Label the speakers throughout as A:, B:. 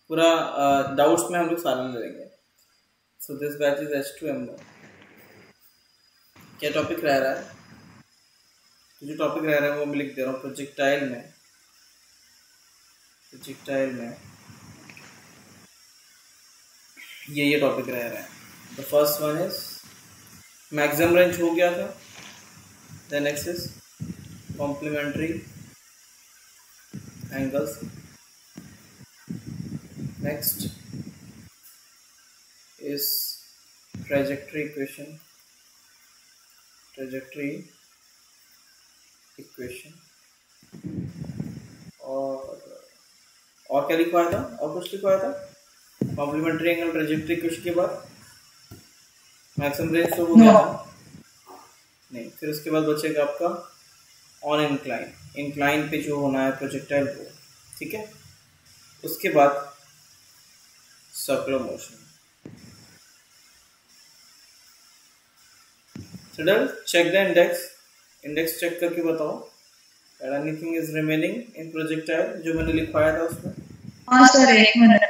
A: पूरा डाउट्स में हम लोग सारे ले लेंगे। So this batch is H2M1। क्या टॉपिक रह रहा है? तो जो टॉपिक रह रहा है वो मैं लिख दे रहा हूँ प्रोजेक्टाइल में ये टॉपिक रह रहा है। The first one is maximum range हो गया था, then next is complementary angles, next is trajectory equation और क्या लिखवाया था? और कुछ लिखवाया था? कॉम्प्लीमेंट्री एंगल ट्रेजेक्टरी इक्वेशन के बाद मैक्सिमम रेंज तो हो गया था नहीं, फिर उसके बाद बचेगा आपका ऑन इंक्लाइन पे जो होना है प्रोजेक्टाइल को, ठीक है। उसके बाद circular motion. Check the index check करके बताओ anything is remaining in projectile जो मैंने लिखवाया था उसमें।
B: हाँ सर, एक मिनट।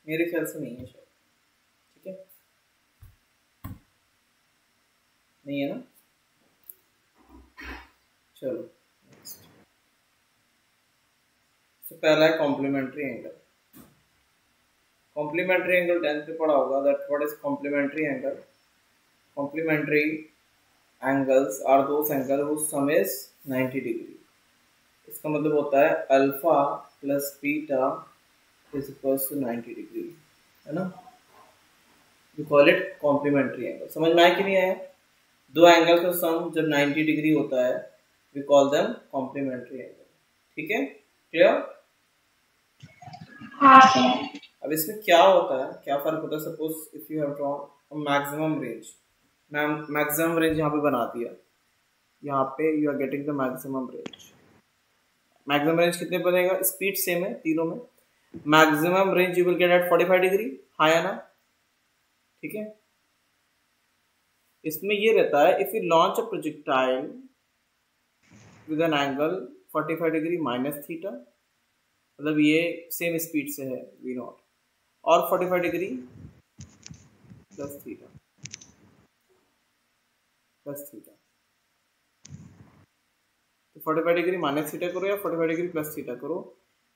A: मेरे ख्याल से नहीं है शायद, ठीक है, नहीं है ना। चलो नेक्स्ट। तो पहला है complementary angle. Complementary angle 10th पे पढ़ा होगा। That what is complementary angle? Complementary angles are those angle whose sum is 90 degree. इसका मतलब होता है alpha plus beta is equals to 90 degree, है ना। We call it complementary angle. समझ में आया कि नहीं आया? दो एंगल का सम जब 90 डिग्री होता है we call them complementary angle, ठीक है, क्लियर?
B: हाँ सर।
A: अब इसमें क्या होता है, क्या फर्क होता है? Suppose if you have drawn maximum range, maximum range यहाँ पे बना दिया, यहाँ पे you are getting the maximum range. Maximum range कितने बनेगा? स्पीड सेम है तीनों में। Maximum range you will get at 45 degree, हाँ या ना, ठीक है। इसमें ये रहता है if you launch a projectile with an angle 45 degree minus theta, मतलब ये सेम स्पीड से है v नॉट, और 45 डिग्री प्लस थीटा तो 45 डिग्री माइनस थीटा करो या 45 डिग्री प्लस थीटा करो,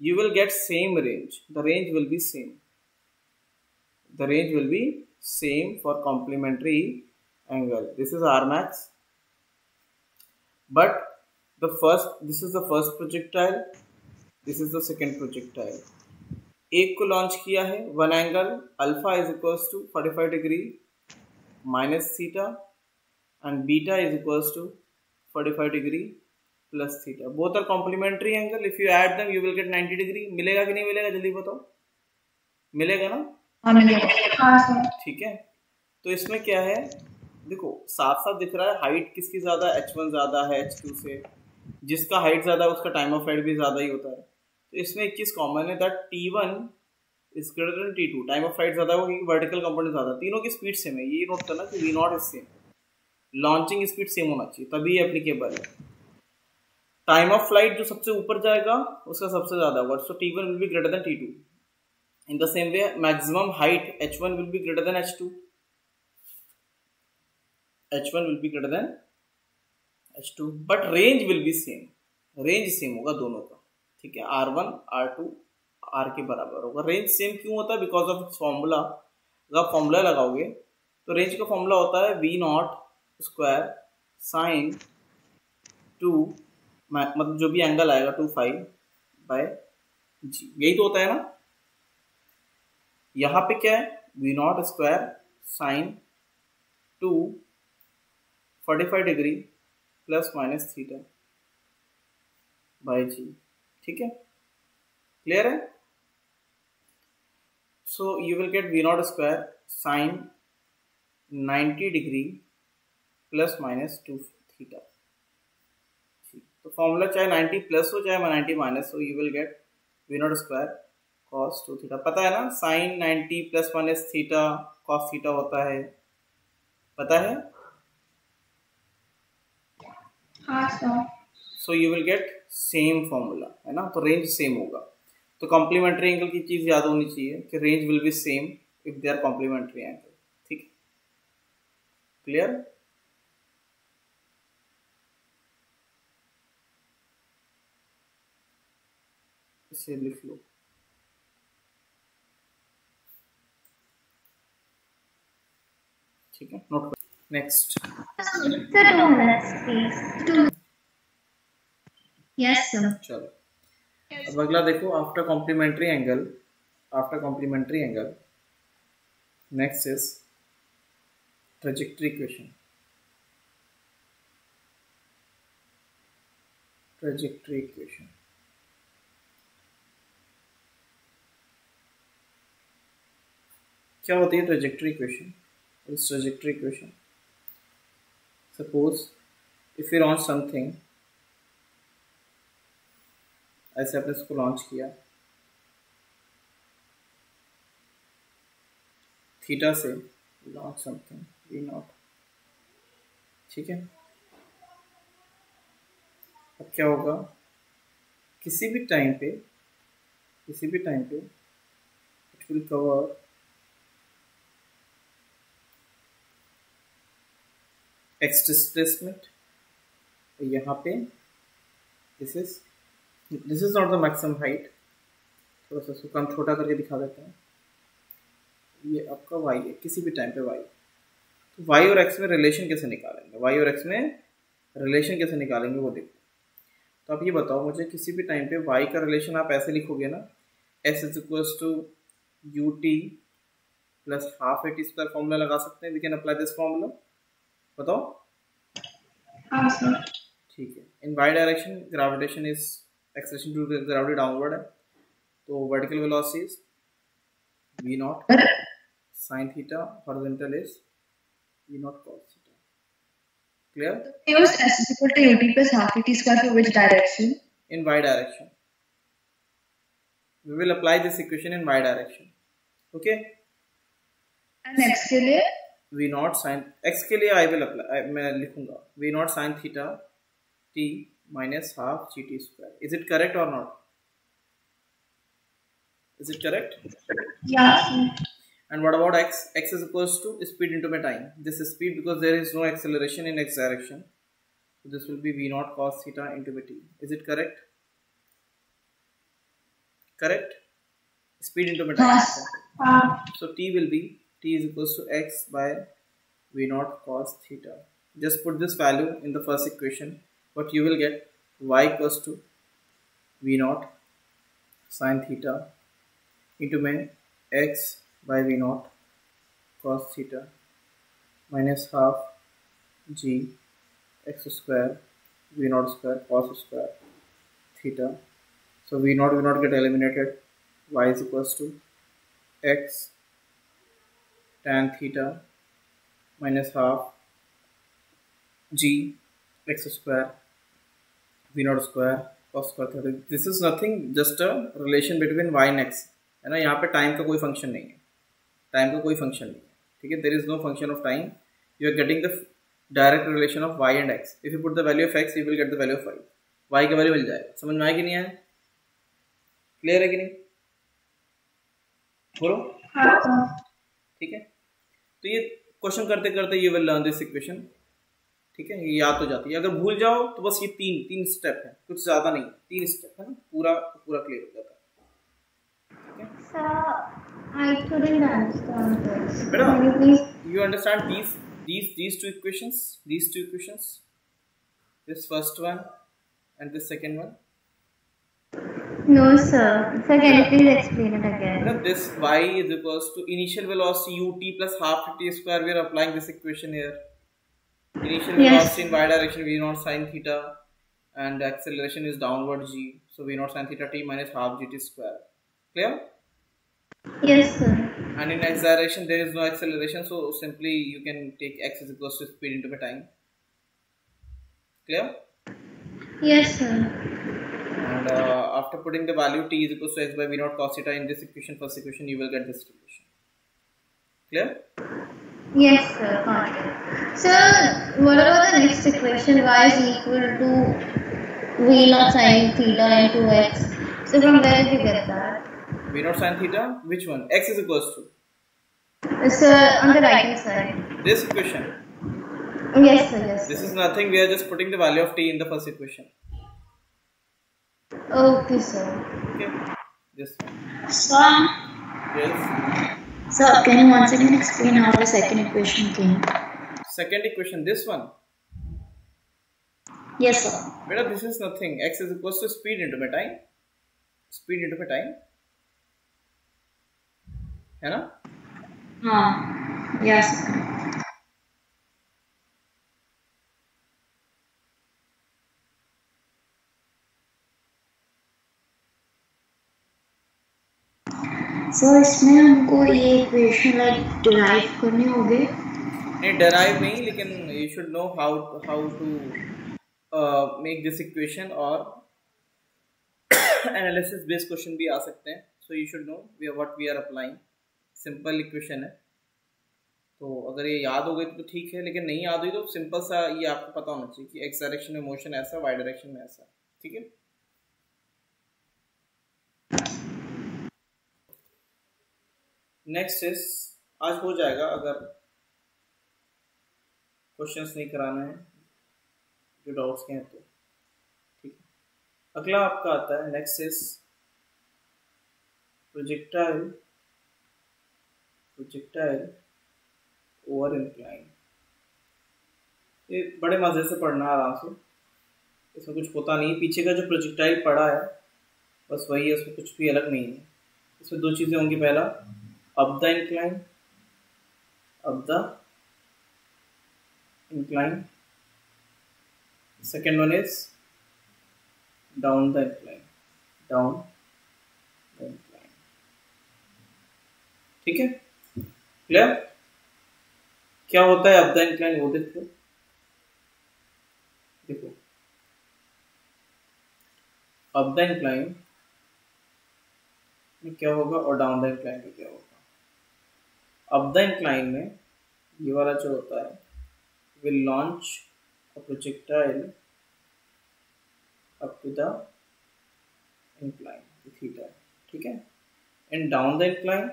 A: you will get same range. The range will be same for complementary angle. This is R max, but this is the first projectile, this is the second projectile. एक को launch किया है one angle alpha is equals to 45 degree minus theta and beta is equals to 45 degree plus theta. Both are complementary angle. If you add them you will get 90 degree. मिलेगा कि नहीं मिलेगा? जल्दी बताओ। मिलेगा ना?
B: हाँ मिलेगा।
A: ठीक है। तो इसमें क्या है, देखो साफ साफ दिख रहा है हाइट किसकी ज्यादा है? H1 ज्यादा है H2 से। जिसका हाइट ज्यादा है उसका टाइम ऑफ फ्लाइट भी ज्यादा ही होता है। तो इसमें एक चीज कॉमन है that T1 is greater than T2। Time of flight ज्यादा होगी, वर्टिकल कंपोनेंट ज्यादा। तीनों की स्पीड सेम है, ये नोट करना कि v not is same. Launching speed same होना चाहिए तभी ये एप्लीकेबल है। टाइम ऑफ फ्लाइट जो सबसे ऊपर जाएगा उसका सबसे ज्यादा होगा, सो T1 will be greater than T2। In the same way maximum height H1 will be greater than H2। H1 will be greater than H2, but range will be same. Range same होगा दोनों का, ठीक है। R1 R2 R के बराबर होगा। Range same क्यों होता है? Because of its formula. अगर आप फॉर्मूला लगाओगे तो रेंज का फॉर्मूला होता है v नॉट स्क्वायर साइन 2, मतलब जो भी एंगल आएगा 2 बाय जी, यही तो होता है ना। यहाँ पे क्या है? v naught square sine 2 45 degree plus minus theta by g, ठीक है, क्लियर है। So you will get v naught square sine 90 degree plus minus 2 theta. तो फॉर्मूला चाहे 90 प्लस हो चाहे 90 माइनस हो, you will get v naught square cos 2 theta. पता है ना sine 90 plus minus theta cos theta होता है, पता है?
B: हाँ sir.
A: So you will get same formula, है ना, तो रेंज सेम होगा। तो कॉम्प्लीमेंट्री एंगल की चीज याद होनी चाहिए कि range will be same if they are complementary angle. ठीक, क्लियर? इसे लिख लो। ठीक है, नोट कर। Next
B: Sir, 2 minutes, please. Yes, sir.
A: चलो, अब अगला देखो, after complementary angle, next is trajectory equation. क्या होती है ट्रेजेक्टरी इक्वेशन? इस trajectory equation, suppose if you launch something, ऐसे आपने इसको लॉन्च किया थीटा से, लॉन्च समथिंग वी नॉट, ठीक है। अब क्या होगा, किसी भी टाइम पे it will cover x displacement, यहाँ पे this is not the maximum height, थोड़ा सा इसको कम छोटा करके दिखा देते हैं। ये आपका y है, किसी भी टाइम पे y, तो y और x में रिलेशन कैसे निकालेंगे, वो देखो। तो आप ये बताओ मुझे, किसी भी टाइम पे y का रिलेशन आप ऐसे लिखोगे ना, s is equals to u t plus half a t square, formula लगा सकते हैं, we can apply this formula, बताओ।
B: हाँ सर।
A: ठीक है, in y direction gravitation is acceleration to gravity downward है, तो vertical velocity is v naught sin theta, horizontal is v naught cos theta. Clear?
B: Use s is equal to ut plus half ut square for which direction?
A: In y direction. We will apply this equation in y direction. Okay?
B: And x के लिए?
A: v naught sin, x के लिए I will apply, मैं लिखूंगा v naught sin theta t minus half gt square. Is it correct or not? Is it correct?
B: Yeah.
A: And what about x? X is equals to speed into my time. This is speed because there is no acceleration in x direction. So this will be v naught cos theta into t. Is it correct? Correct? Speed into my time. So t is equals to x by v naught cos theta. Just put this value in the first equation. But you will get y equals to v naught sin theta into my x by v naught cos theta minus half g x square v naught square cos square theta. So v naught get eliminated. Y is equals to x tan theta minus half g x square v naught square cos square theta. This is nothing, just a relation between y and x, है ना। यहाँ पे time का कोई function नहीं है, ठीक है। There is no function of time, you are getting the direct relation of y and x। If you put the value of x you will get the value of y का value मिल जाएगा। समझ में आया कि नहीं आया? Clear है कि नहीं? बोलो। ठीक है, तो ये क्वेश्चन करते करते you will learn this equation, ठीक है। ये याद हो जाती है, अगर भूल जाओ तो बस ये तीन स्टेप है, कुछ ज्यादा नहीं, 3 स्टेप है ना, पूरा क्लियर हो जाता है।
B: I couldn't understand this.
A: Beta,
B: Can you please?
A: You understand these two equations? This first one and this second one?
B: No, sir. Sir, can you please explain it again?
A: Beta, this y is equals to initial velocity ut plus half t square. We are applying this equation here. Initial velocity in y direction v naught sin theta, and acceleration is downward g. So v naught sin theta t minus half gt square. Clear?
B: Yes, sir.
A: And in x direction there is no acceleration, so simply you can take x is equals to speed into time. Clear?
B: Yes, sir.
A: And after putting the value t is equals to x by v naught cos theta in this equation, first equation, you will get this equation. Clear?
B: Yes, sir. Got it. Sir, what about the next equation? Y is equal to V naught sin theta and 2x. So from where did you get that?
A: V naught sin theta, which one? X is equals to?
B: Sir, on the right hand side.
A: This equation.
B: Yes, sir. Yes.
A: This is nothing. We are just putting the value of t in the first equation.
B: Okay, sir.
A: Okay. This one.
C: Sir,
A: Yes.
C: sir, can you once again explain how the second equation came?
A: Second equation. This one.
C: Yes, sir.
A: Beta, this is nothing. X is equals to speed into my time. Speed into my time. है ना?
C: Yes. Sir इसमें हमको ये equation like derive करनी होगी?
A: नहीं, derive नहीं, लेकिन you should know how to make this equation, और analysis based question भी आ सकते हैं. So you should know what we are applying. Simple equation है, तो अगर ये याद हो गई तो ठीक है, लेकिन नहीं याद हुई तो सिंपल सा ये आपको पता होना चाहिए कि एक्स डायरेक्शन में मोशन ऐसा, वाई डायरेक्शन में ऐसा. ठीक है. नेक्स्ट इज, आज हो जाएगा अगर क्वेश्चंस नहीं कराना है, जो डाउट्स के हैं तो ठीक है. अगला आपका आता है next is projectile over incline. ये बड़े मजे से पढ़ना आराम से, इसमें कुछ होता नहीं. पीछे का जो प्रोजेक्टाइल पढ़ा है बस वही है, उसमें कुछ भी अलग नहीं है. इसमें दो चीज़ें होंगी. पहला up the incline, second one is down the incline. ठीक है, क्लियर? क्या होता है अप द इंक्लाइन वो देखो. अप द इंक्लाइन में क्या होगा और डाउन द इंक्लाइन में क्या होगा. अप द इंक्लाइन में ये वाला जो होता है will launch a projectile up to the incline theta. ठीक है. And down the incline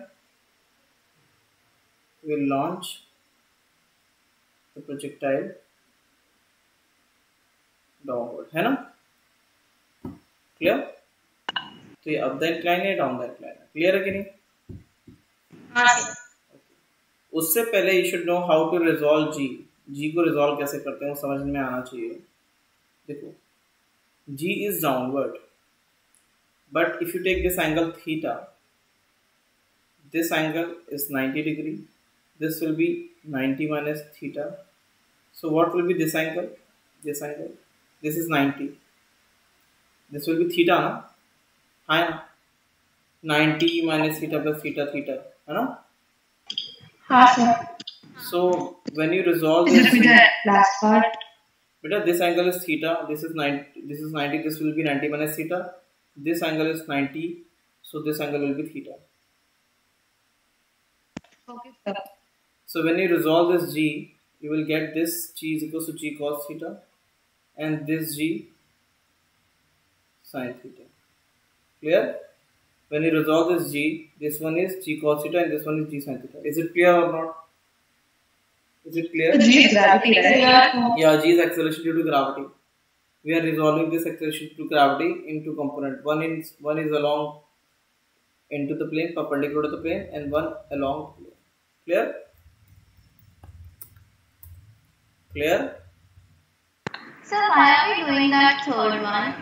A: will launch the projectile downward. है ना? क्लियर? तो ये अप द इंक्लाइन है, डाउन द इंक्लाइन है. क्लियर है कि नहीं?
C: हाँ.
A: उससे पहले you should know how to resolve G. G को रिजॉल्व कैसे करते हैं वो समझ में आना चाहिए. देखो, G is downward, but if you take this angle theta, this angle is 90 degree. This will be 90 minus theta. So what will be this angle? This angle. This is 90. This will be theta, na? हाँ ना? 90 minus theta plus theta, है ना?
C: हाँ sir.
A: So when you resolve this,
C: the last part.
A: Beta, this angle is theta. This is 90. This is 90. This will be 90 minus theta. This angle is 90. So this angle will be theta.
C: Okay sir.
A: So when you resolve this G, you will get this G is equals to G cos theta and this G sin theta. Clear? When you resolve this G, this one is G cos theta and this one is G sin theta. Is it clear or not? Is it clear?
C: G is gravity, right?
A: Yeah, G is acceleration due to gravity. We are resolving this acceleration due to gravity into component. One is along into the plane, perpendicular to the plane, and one along the plane. Clear? Clear?
B: So why are we doing that third one?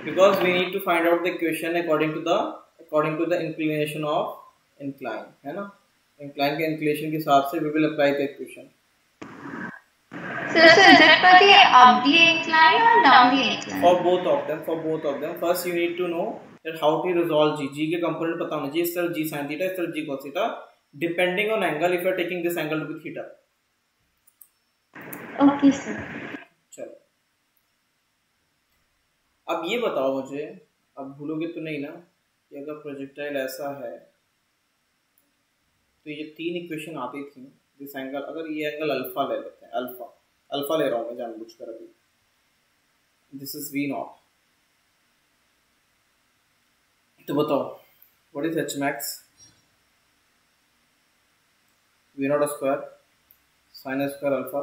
A: Because we need to find out the equation according to the inclination of incline, है ना? Incline के inclination के हिसाब से we will apply the equation.
B: So is it for the up the incline or down the incline?
A: For both of them. First you need to know that how to resolve G. G के component पता होना चाहिए. इस तरफ G sin theta, इस तरफ G cos theta. Depending on angle, if you are taking this angle to be theta.
B: Okay sir.
A: चलो, अब ये बताओ मुझे, अब भूलोगे तो नहीं ना कि अगर प्रोजेक्टाइल ऐसा है तो ये तीन इक्वेशन आती थी. दिस एंगल, अगर ये एंगल अल्फा ले लेते हैं, अल्फा ले रहा हूँ मैं जानबूझकर अभी. दिस इज V नॉट, तो बताओ what is h max, v naught square sine square alpha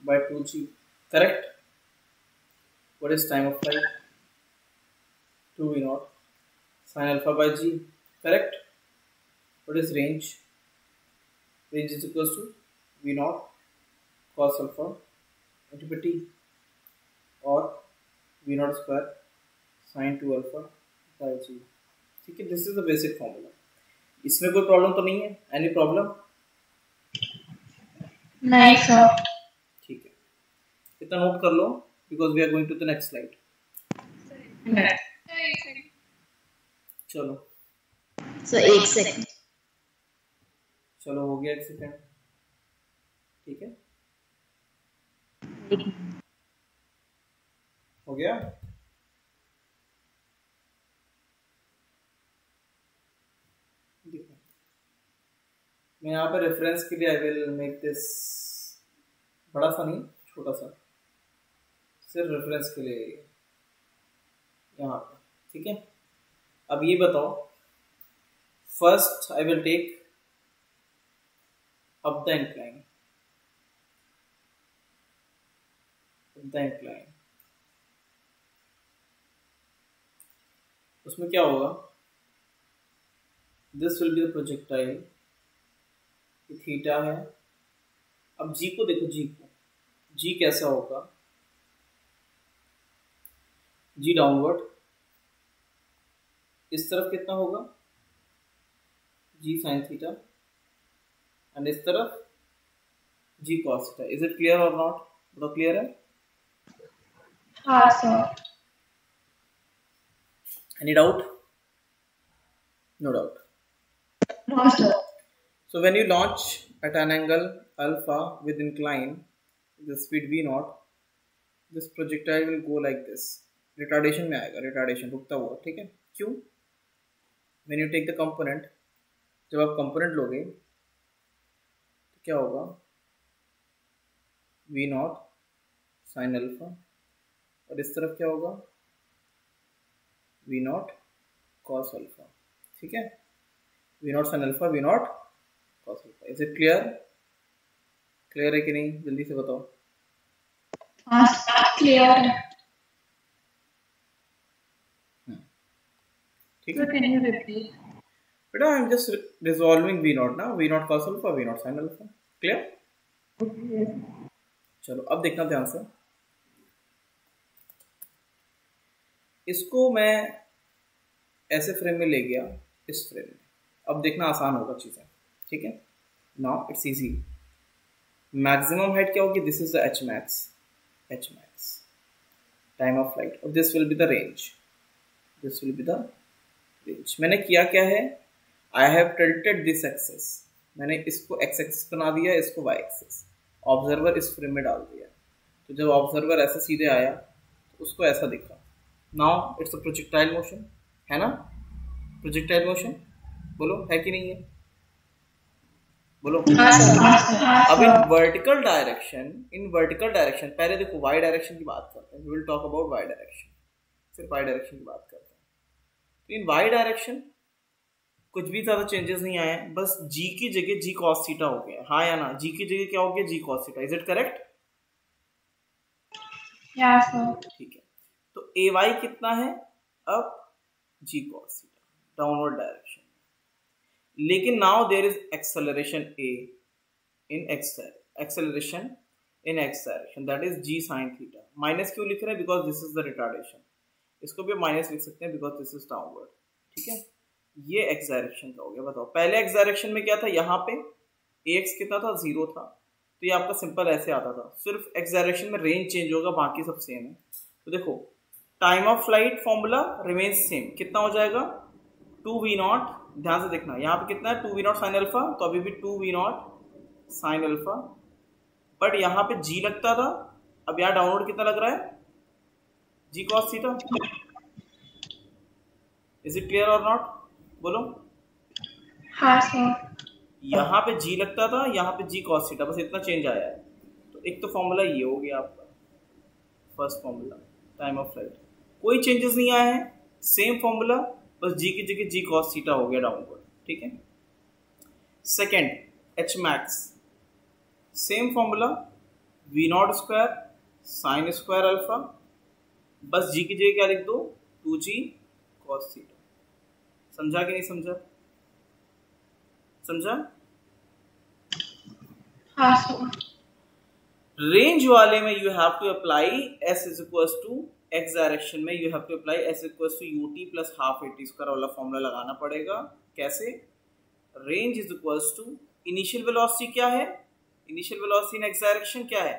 A: by 2g, correct. What is time of flight, 2v naught sine alpha by g, correct. What is range, range is equals to v naught cos alpha into t और v naught square sin 2 alpha by g, ठीक है। This is the basic formula. इसमें कोई problem तो नहीं है, any problem?
B: नहीं sir.
A: ठीक है, इतना नोट कर लो because we are going to the next slide. चलो
C: सर एक सेकंड।
A: चलो हो गया, एक सेकेंड, ठीक है, हो गया। देखो मैं यहाँ पे रेफरेंस के लिए आई विल मेक दिस बड़ा सा नहीं, छोटा सा, सिर्फ रेफरेंस के लिए यहाँ पे, ठीक है। अब ये बताओ, first I will take up the incline, उसमें क्या होगा, this will be the projectile, theta है। अब जी को देखो, जी कैसा होगा, जी डाउनवर्ड, इस तरफ कितना होगा, जी साइन थीटा, एंड इस तरफ g cos theta. Is it clear और नॉट? बताओ क्लियर है?
B: हाँ sir.
A: Any doubt? No doubt.
B: No sir.
A: So when you launch at an angle alpha with incline, the speed v naught, this projectile will go like this. Retardation में आएगा, retardation रुकता हुआ, ठीक है। क्यों? When you take the component, जब आप component लोगे तो क्या होगा, v naught sin alpha, और इस तरफ क्या होगा, v naught cos alpha, ठीक है। v naught sin alpha, v naught cos alpha। Is it clear? Clear है कि नहीं? जल्दी से बताओ।
B: क्लियर है।
A: ठीक है,
B: कैन यू रिपीट?
A: बेटा I am just resolving v naught ना, v naught cos alpha, v naught sin alpha। Clear? चलो अब देखना ध्यान से, इसको मैं ऐसे फ्रेम में ले गया, इस फ्रेम में। अब देखना आसान होगा चीजें, ठीक है। Now it's easy. Maximum height क्या होगी, this is the H max, time of flight, और this will be the range, this will be the range. मैंने किया क्या है, I have tilted this axis, मैंने इसको एक्स एक्सिस बना दिया, इसको वाई एक्सिस, ऑब्जर्वर इस फ्रेम में डाल दिया। तो जब ऑब्जर्वर ऐसे सीधे आया तो उसको ऐसा दिखा। Now it's a projectile motion, है ना, प्रोजेक्टाइल मोशन, बोलो है कि नहीं है, बोलो। अब इन वर्टिकल डायरेक्शन, पहले देखो वाई डायरेक्शन की बात करते हैं, we will talk about y direction, सिर्फ वाई डायरेक्शन की बात करते हैं। तो इन वाई डायरेक्शन कुछ भी ज्यादा चेंजेस नहीं आए हैं, बस जी की जगह जी cos थीटा हो गया, हाँ या ना, जी की जगह क्या हो गया, जी cos theta. Is it correct?
B: Yes sir.
A: ठीक है, तो ए वाई कितना है अब, जी cos थीटा, डाउनवर्ड डायरेक्शन। लेकिन now there is acceleration A in acceleration in x direction, that is ji sine theta. Minus क्यों लिख रहे हैं, because this is the retardation, इसको भी माइनस लिख सकते हैं बिकॉज दिस इज डाउनवर्ड, ठीक है। ये एक्स डायरेक्शन का हो गया। बताओ पहले एक्स डायरेक्शन में क्या था, यहाँ पे एक्स कितना था, 0 था, तो ये आपका सिंपल ऐसे आता था। सिर्फ एक्स डायरेक्शन में रेंज चेंज होगा, बाकी सब सेम है। तो देखो time of flight formula remains same, कितना हो जाएगा, 2v नॉट, ध्यान से देखना यहाँ पे कितना है, 2v नॉट साइन अल्फा, तो अभी भी 2v naught sine alpha, but यहाँ पे g लगता था, अब यहाँ डाउनवर्ड कितना लग रहा है, g cos theta. Is it clear और नॉट, बोलो।
B: हाँ सर।
A: यहाँ पे g लगता था, यहाँ पे g cos थीटा, बस इतना चेंज आया है। तो एक तो फॉर्मूला ये हो गया आपका, first formula time of flight, कोई चेंजेस नहीं आया है, सेम फॉर्मूला बस जी की जगह जी cos थीटा हो गया डाउनवर्ड, ठीक है। Second H max, same formula we naught square sine square alpha, बस जी की जगह क्या लिख दो 2g cos थीटा। समझा कि नहीं समझा? समझा?
B: हाँ सर।
A: रेंज वाले में you have to apply s is equals to x direction में you have to apply s equals to ut plus half at square वाला फॉर्मूला लगाना पड़ेगा। कैसे? Range is equals to initial velocity क्या है, initial velocity in x direction क्या है,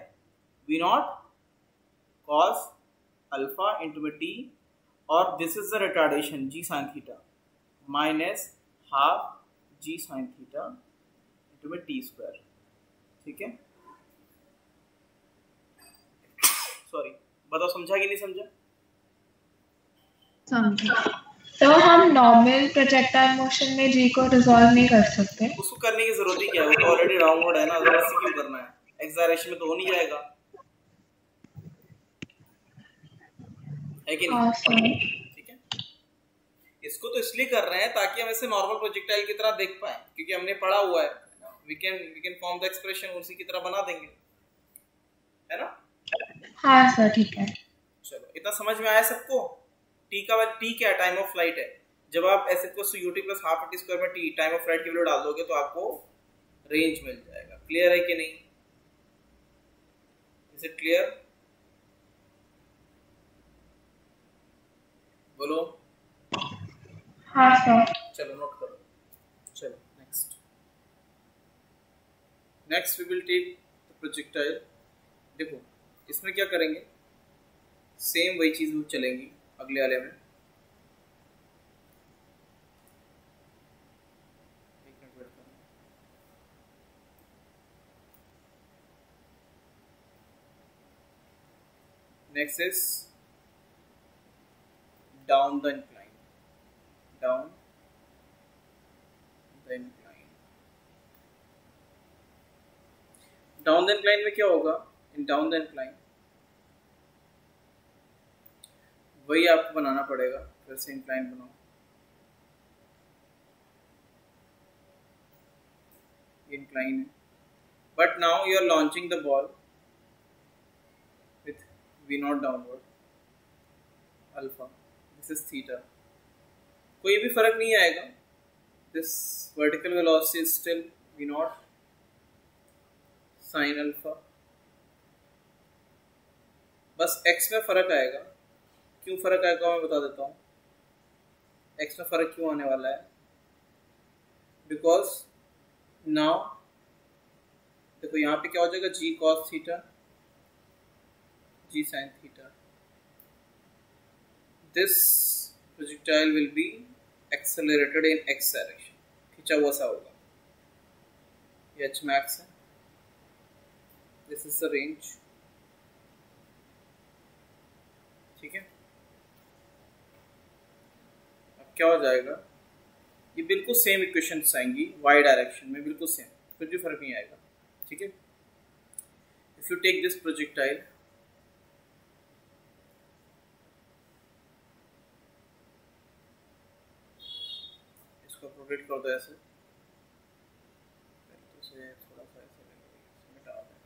A: v naught cos alpha into में t, और this is the retardation g sin theta minus half g sin theta into में t स्क्वायर, ठीक है। Sorry, बताओ समझा कि नहीं समझा?
B: समझा। तो हम नॉर्मल प्रोजेक्टाइल मोशन में जी को रिजॉल्व नहीं कर सकते?
A: उसको करने की जरूरत ही क्या है, वो तो ऑलरेडी डाउनवर्ड है ना, अदरवाइज से क्यों करना है, एक्स डायरेक्शन में तो हो नहीं जाएगा, है कि नहीं? ठीक है, इसको तो इसलिए कर रहे हैं ताकि हम इसे नॉर्मल प्रोजेक्टाइल की तरह देख पाए, क्योंकि हमने पढ़ा हुआ है, we can form the expression उसी की तरह बना देंगे, है ना?
B: हाँ सर ठीक है।
A: चलो इतना समझ में आया सबको? टी का टी क्या है, टाइम ऑफ फ्लाइट है। जब आप s equals to u t plus half t square में टी टाइम ऑफ फ्लाइट की वैल्यू डाल दोगे तो आपको रेंज मिल जाएगा। क्लियर है कि नहीं? Is it clear? बोलो।
B: हाँ सर।
A: चलो नोट करो। चलो next we will take the projectile. देखो इसमें क्या करेंगे, सेम वही चीज चलेंगी अगले वाले में। Next is down the incline, down the incline. Down the incline में क्या होगा, इन डाउन द इंक्लाइन वही आपको बनाना पड़ेगा, फिर से इंक्लाइन बनाओ, इंक्लाइन है, but now you are launching the ball with v naught downward alpha, this is theta, कोई भी फर्क नहीं आएगा, this vertical velocity is still v naught sine alpha, बस x में फर्क आएगा। क्यों फर्क आएगा मैं बता देता हूँ, x में फर्क क्यों आने वाला है, बिकॉज नाउ देखो यहाँ पे क्या हो जाएगा, g cos theta g sin theta, this projectile will be accelerated in x direction, खींचा हुआ सा होगा, ये h max है, दिस इज द रेंज, ठीक है। क्या हो जाएगा, ये बिल्कुल सेम इक्वेशंस आएंगी y डायरेक्शन में, बिल्कुल सेम, कुछ भी फर्क नहीं आएगा, ठीक है। If you take this projectile, इसको प्रोजेक्ट कर दो ऐसे, थोड़ा सा ऐसे मिटा दें,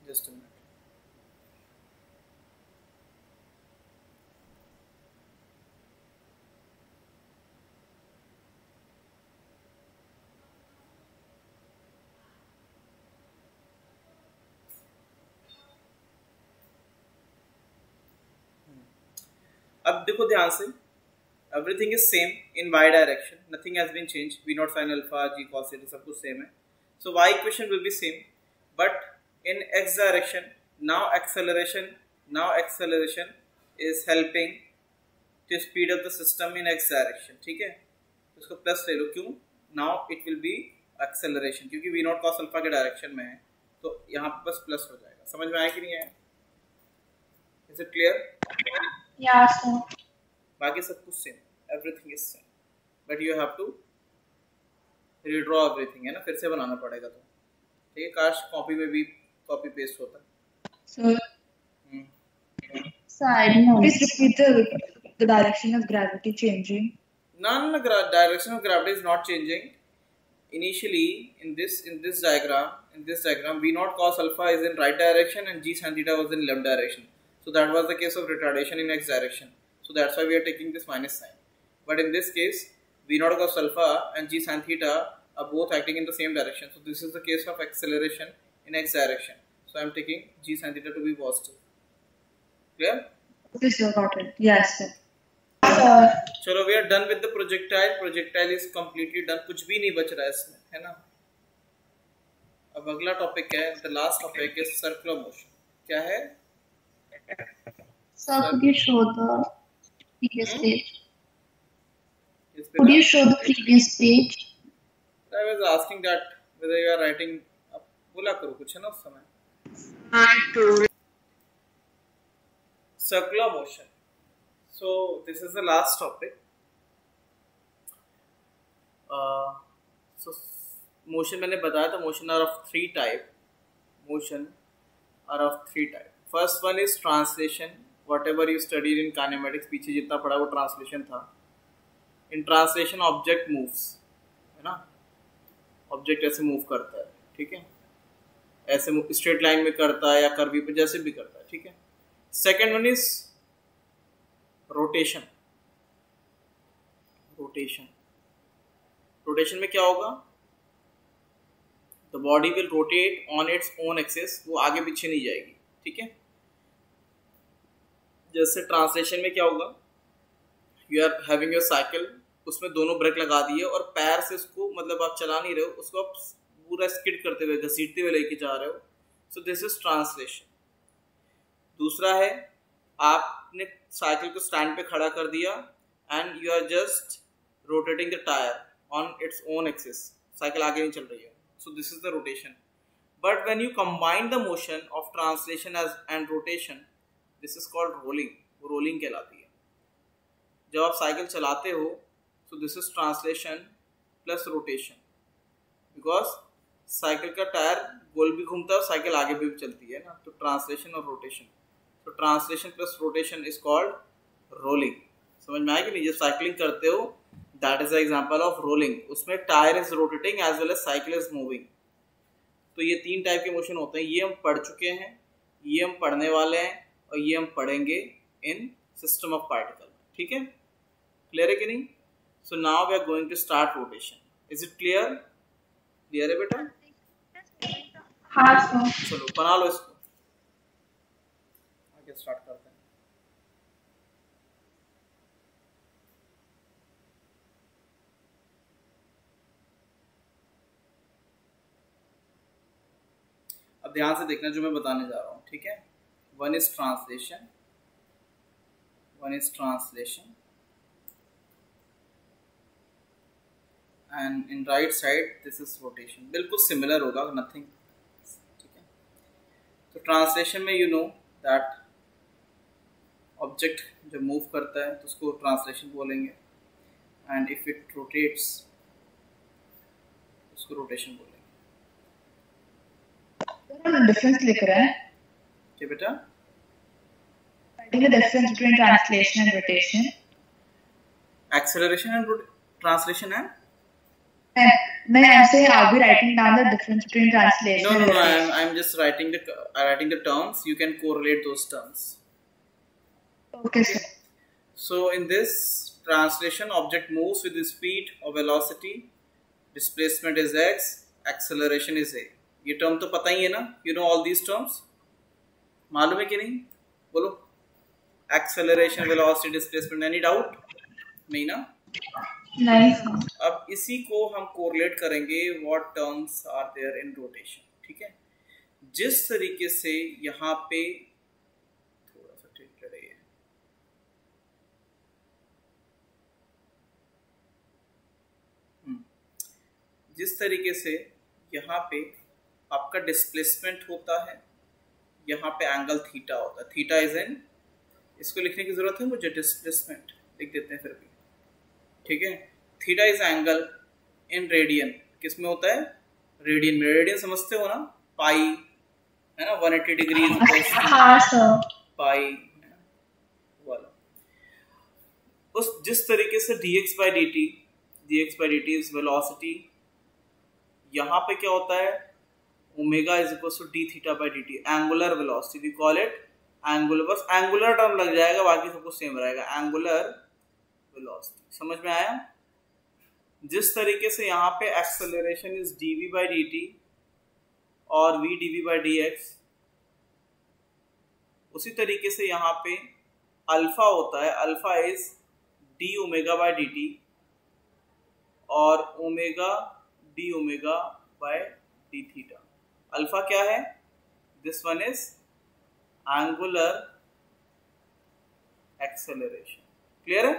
A: just a minute। अब देखो ध्यान से, everything is same in y direction, nothing has been change, v naught sine alpha g cos theta सब कुछ सेम है, so y equation will be same, but in x direction now acceleration is helping to speed up the system in x direction, ठीक है। इसको plus ले लो, क्यों, now it will be acceleration, क्योंकि v naught cos alpha के direction में है, तो यहाँ पर बस प्लस हो जाएगा। समझ में आया कि नहीं आया? Is it clear?
B: Yes sir.
A: बाकी सब कुछ same, everything is same, but you have to redraw everything है ना, फिर से बनाना पड़ेगा। तो ठीक है, काश कॉपी में भी कॉपी पेस्ट होता।
C: So I don't know. Please repeat the direction of gravity changing.
A: None direction of gravity is not changing. Initially, in this diagram, V naught cos alpha is in right direction and G sin theta was in left direction. So that was the case of retardation in x direction. So that's why we are taking this minus sign. But in this case, V naught cos alpha and G sin theta are both acting in the same direction. So this is the case of acceleration in x direction. So I am taking G sin theta to be positive. Clear?
C: Okay, sir, got it. Yes, sir.
A: चलो, we are done with the projectile. Projectile is completely done. कुछ भी नहीं बच रहा है इसमें, है ना। अब अगला टॉपिक है, the last topic is circular motion. क्या है?
C: Sir, could you show the previous page? Could you show the previous page?
A: I was asking that whether you are writing. अब बोला करो कुछ, है ना उस समय। Circular motion. So this is the last topic. So motion मैंने बताया था, motion are of three type. First one is translation. Whatever you studied in kinematics, पीछे जितना पढ़ा वो translation था. In translation, object moves, है ना। Object ऐसे move करता है, ठीक है। ऐसे straight line में करता है या curvy पे, जैसे भी करता है, ठीक है। Second one is rotation में क्या होगा? The body will rotate on its own axis. वो आगे पीछे नहीं जाएगी, ठीक है। जैसे ट्रांसलेशन में क्या होगा? You are having your cycle, उसमें दोनों ब्रेक लगा दिए और पैर से उसको, मतलब आप चला नहीं रहे हो, उसको आप पूरा स्किड करते हुए, घसीटते हुए लेके जा रहे हो। So this is translation. दूसरा है, आपने साइकिल को स्टैंड पे खड़ा कर दिया and you are just rotating the tyre on its own axis. Cycle आगे नहीं चल रही है, so this is the rotation. But when you combine the motion of translation and rotation, this is called rolling. वो rolling कहलाती है। जब आप साइकिल चलाते हो, so this is translation plus rotation, because cycle का टायर गोल भी घूमता है और साइकिल आगे भी चलती है ना। तो ट्रांसलेशन और रोटेशन, तो translation plus rotation is called rolling. समझ में आया कि नहीं? जब साइकिलिंग करते हो, that is the example of rolling. उसमें tyre is rotating as well as cycle is moving. तो ये तीन टाइप के मोशन होते हैं। ये हम पढ़ चुके हैं, ये हम पढ़ने वाले हैं और ये हम पढ़ेंगे इन सिस्टम ऑफ पार्टिकल। ठीक है, क्लियर है कि नहीं? So now we are going to start rotation. Is it clear? Clear है बेटा?
C: हाँ सर।
A: चलो बना लो इसको, आगे स्टार्ट करते हैं। अब ध्यान से देखना जो मैं बताने जा रहा हूं, ठीक है? One is translation, and in right side this is rotation. बिल्कुल सिमिलर होगा, नथिंग। ठीक है, तो ट्रांसलेशन में यू नो दैट ऑब्जेक्ट जब मूव करता है तो उसको ट्रांसलेशन बोलेंगे, एंड इफ इट रोटेट्स उसको रोटेशन बोलेंगे।
C: डिफरेंस लिख रहा है
A: क्या बेटा?
C: the difference between translation and rotation.
A: Acceleration and translation and?
C: No, I'm saying I'll be writing down the difference between translation and
A: rotation. I'm just writing the terms. You can correlate those terms.
C: Okay, sir.
A: So in this translation, object moves with the speed or velocity. Displacement is x. Acceleration is a. ये term तो पता ही है ना? You know all these terms? मालूम है कि नहीं? बोलो। Acceleration, velocity, displacement. Any doubt? नहीं ना?
C: नहीं।
A: अब इसी को हम कोरिलेट करेंगे what terms are there in rotation. ठीक है, जिस तरीके से यहाँ पे थोड़ा सा ठीक रहिए, जिस तरीके से यहाँ पे आपका डिस्प्लेसमेंट होता है, यहाँ पे एंगल थीटा होता है। थीटा इज इन, इसको लिखने की जरूरत है मुझे, डिस्प्लेसमेंट लिख देते हैं फिर भी। ठीक है, theta is angle in radian, किस में होता है? रेडियन में। रेडियन समझते हो ना, पाई है ना, 180 डिग्री
C: हाँ सर।
A: पाई वाला। उस जिस तरीके से dx by dt is velocity, यहाँ पे क्या होता है? Omega is equal to d theta by d t, angular velocity, we call it angular, बस एंगुलर टर्म लग जाएगा, बाकी सब कुछ सेम रहेगा, एंगुलर वेलोसिटी। समझ में आया? जिस तरीके से यहाँ पे acceleration is dv by dt और v dv बाई dx, उसी तरीके से यहाँ पे अल्फा होता है, alpha is d omega by dt और omega d omega by d theta. Alpha क्या है? This one is angular acceleration. Clear है?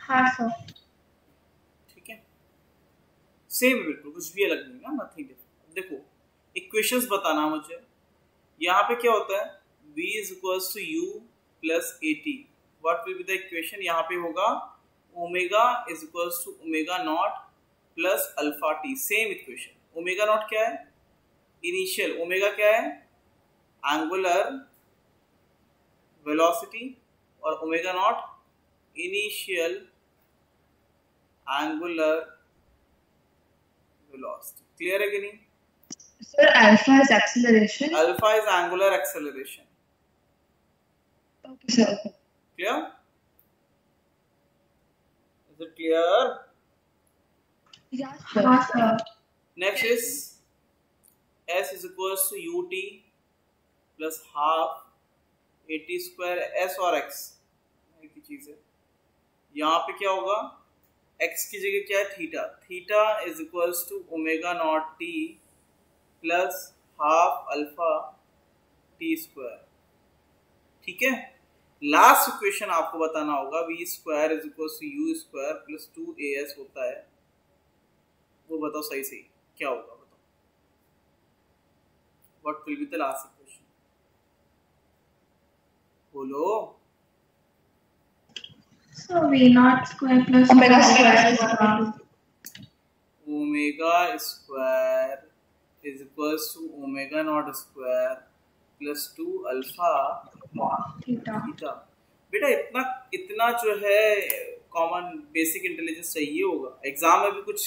C: हाँ सर।
A: ठीक है, सेम बिल्कुल, कुछ भी अलग नहीं ना, नथिंग डिफरेंट। देखो इक्वेशंस बताना मुझे, यहाँ पे क्या होता है? v is equals to u plus at, what will be the equation? यहाँ पे होगा omega is equals to omega naught plus alpha t, same equation. Omega naught क्या है? इनिशियल। ओमेगा क्या है? एंगुलर वेलोसिटी, और omega naught initial angular velocity. Clear है कि नहीं?
C: Sir, alpha is acceleration.
A: Alpha is angular acceleration.
C: Okay, sir.
A: Clear? Is it clear?
C: Yes, sir.
A: Next is s is equals to ut plus half at square, s और x एक ही चीज है। यहाँ पे क्या होगा? x की जगह क्या है? Theta. Theta is equals to omega naught t plus half alpha t square. ठीक है, लास्ट इक्वेशन आपको बताना होगा, v square is equal to u square plus 2as होता है, वो बताओ सही सही क्या होगा, बताओ what will be the last equation, बोलो।
C: So v naught square plus omega square.
A: Omega square is equal to omega naught square plus 2 alpha
C: theta.
A: Theta. बेटा इतना इतना जो है कॉमन बेसिक इंटेलिजेंस चाहिए होगा, एग्जाम में भी कुछ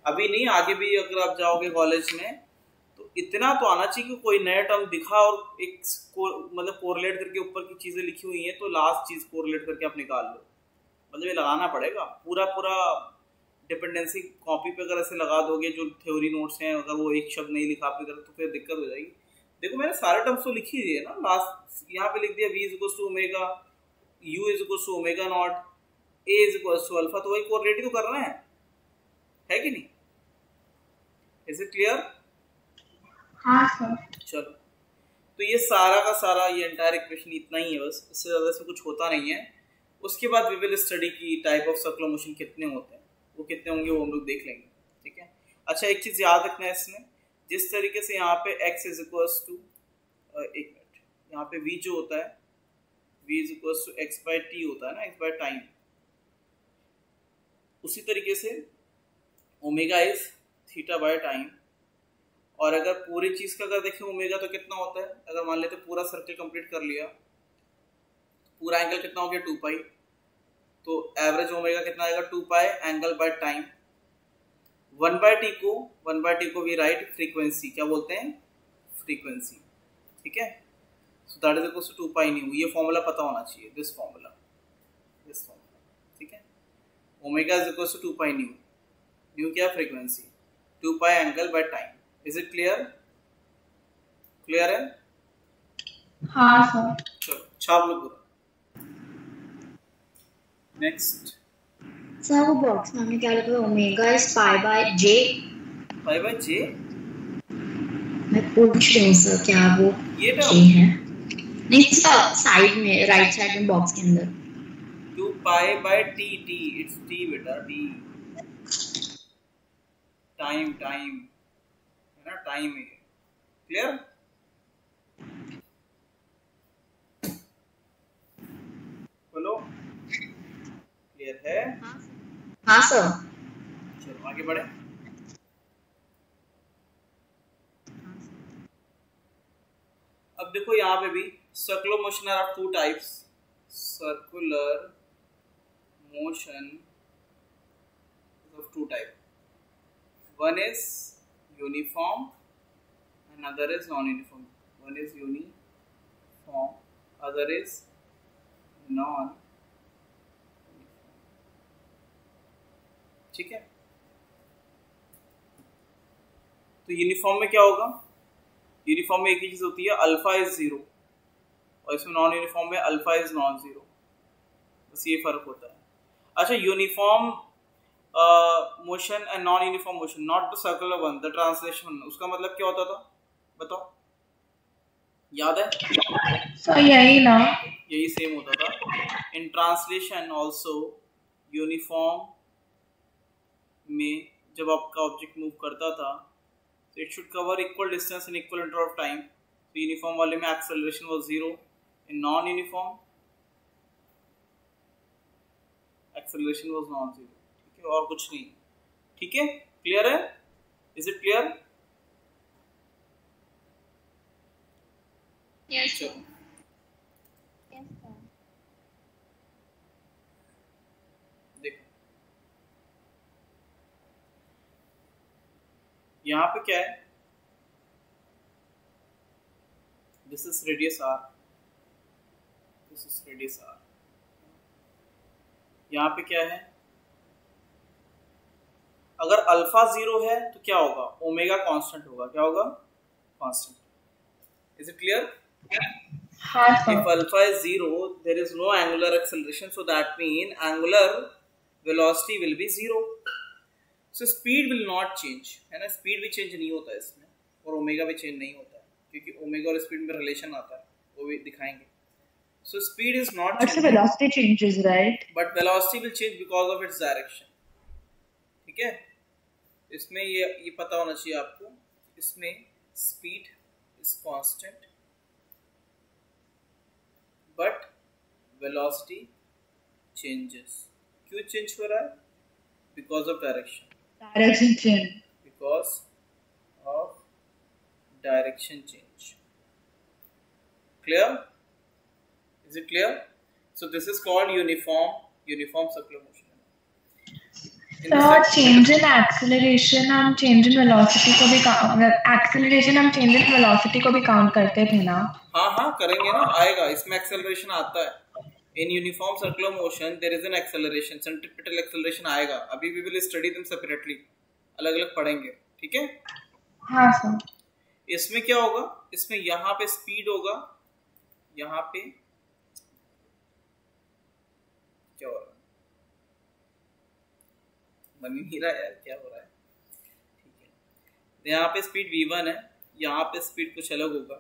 A: अभी नहीं, आगे भी अगर आप जाओगे कॉलेज में तो इतना तो आना चाहिए कि कोई नया टर्म दिखा और एक मतलब कोरिलेट करके ऊपर की चीजें लिखी हुई हैं तो लास्ट चीज कोरिलेट करके आप निकाल लो, मतलब ये लगाना पड़ेगा। पूरा पूरा डिपेंडेंसी कॉपी पे अगर ऐसे लगा दोगे जो थ्योरी नोट्स हैं, अगर वो एक शब्द नहीं लिखा आपकी तरफ तो फिर दिक्कत हो जाएगी। देखो मैंने सारे टर्म्स तो लिखी दिए ना, लास्ट यहाँ पे लिख दिया v is equal to omega, u is equal to omega naught, a is equal to alpha, तो वही कोरिलेट तो करना है कि नहीं? Is it clear?
C: हाँ सर।
A: चलो, तो ये सारा का सारा ये एंटायर इक्वेशन इतना ही है, बस इससे ज्यादा इसमें कुछ होता नहीं है। उसके बाद वी विल स्टडी की टाइप ऑफ सर्कुलर मोशन कितने होते हैं, वो कितने होंगे वो हम लोग देख लेंगे। ठीक है, अच्छा एक चीज याद रखना है इसमें, जिस तरीके से यहाँ पे x इज इक्वल्स टू, एक मिनट, यहाँ पे v जो होता है v is equals to x by t होता है ना, x बाय टाइम, उसी तरीके से omega is theta by time. और अगर पूरी चीज का अगर देखें ओमेगा तो कितना होता है, अगर मान लेते पूरा सर्कल कंप्लीट कर लिया, पूरा एंगल कितना हो गया 2 पाई, तो एवरेज ओमेगा कितना आएगा 2 pi angle by time. 1 by T को वी राइट फ्रीक्वेंसी, क्या बोलते हैं? फ्रीक्वेंसी। ठीक है, so that is equal to 2 pi nu, ये फॉर्मूला पता होना चाहिए, दिस फॉर्मूला। ठीक है, omega is equal to 2 pi nu, nu क्या? Frequency, 2 pi angle by time. Is it clear? Clear है?
C: हाँ सर।
A: चलो छाप लो पूरा। नेक्स्ट,
B: सर वो बॉक्स में हमने क्या लिखा है? Omega is pi by J.
A: Pi by J?
B: मैं पूछ रही हूँ सर, क्या वो
A: ये
B: जे है? नहीं सर, साइड में, राइट साइड में बॉक्स के अंदर
A: 2 pi by T, T it's T बेटा, टी टाइम, टाइम है ना, टाइम है। क्लियर? बोलो, क्लियर है?
B: हाँ सर।
A: आगे बढ़े। अब देखो यहाँ पे भी circular motion are of two types, circular motion of two type, one is uniform and other is non-uniform. One is uniform, other is non-uniform. ठीक है, तो यूनिफॉर्म में क्या होगा, यूनिफॉर्म में एक ही चीज होती है, अल्फा इज 0, और इसमें नॉन यूनिफॉर्म में अल्फा इज नॉन 0, बस ये फर्क होता है। अच्छा, uniform motion and non uniform motion, not the circular one, the translation, उसका मतलब क्या होता था बताओ, याद है?
C: So यही ना,
A: यही सेम होता था। इन ट्रांसलेशन ऑल्सो यूनिफॉर्म में जब आपका ऑब्जेक्ट मूव करता था तो it should cover equal distance in equal interval of time, तो यूनिफॉर्म वाले में acceleration was 0, in non uniform acceleration was non 0। ठीक है, और कुछ नहीं। ठीक है, क्लियर है? Is it clear?
B: Yes.
A: चलो,
B: Yes, sir.
A: देखो यहाँ पे क्या है, this is radius r, this is radius r, यहाँ पे क्या है, अगर अल्फा 0 है तो क्या होगा, ओमेगा कांस्टेंट होगा, क्या होगा, कांस्टेंट। Is it clear?
C: हाँ sir.
A: If alpha is 0, there is no angular acceleration, so that means angular velocity will be 0. So speed will not change, है ना, speed भी change नहीं होता है इसमें, और ओमेगा भी change नहीं होता है, क्योंकि ओमेगा और स्पीड में रिलेशन आता है, वो भी दिखाएंगे। So speed is not
C: But the velocity changes, right?
A: but velocity will change because of its direction। ठीक है, इसमें ये पता होना चाहिए आपको, इसमें speed is constant but velocity changes। क्यों चेंज हो रहा है? Because of direction।
C: Direction change.
A: Because of direction change। Clear? Is it clear? So this is called uniform circular motion।
C: So change in acceleration हम change in velocity को भी acceleration हम change in velocity को भी count करते थे ना?
A: हाँ करेंगे ना, आएगा इसमें एक्सेलरेशन आता है। In uniform circular motion there is an acceleration, centripetal acceleration आएगा, अभी we will study them separately, अलग अलग पढ़ेंगे। ठीक है,
C: हाँ सर।
A: इसमें क्या होगा, इसमें यहाँ पे स्पीड होगा, यहाँ पे क्या हो रहा है, बन ही नहीं रहा यार, क्या हो रहा है। ठीक है, यहाँ पे स्पीड v1 है, यहाँ पे स्पीड कुछ अलग होगा,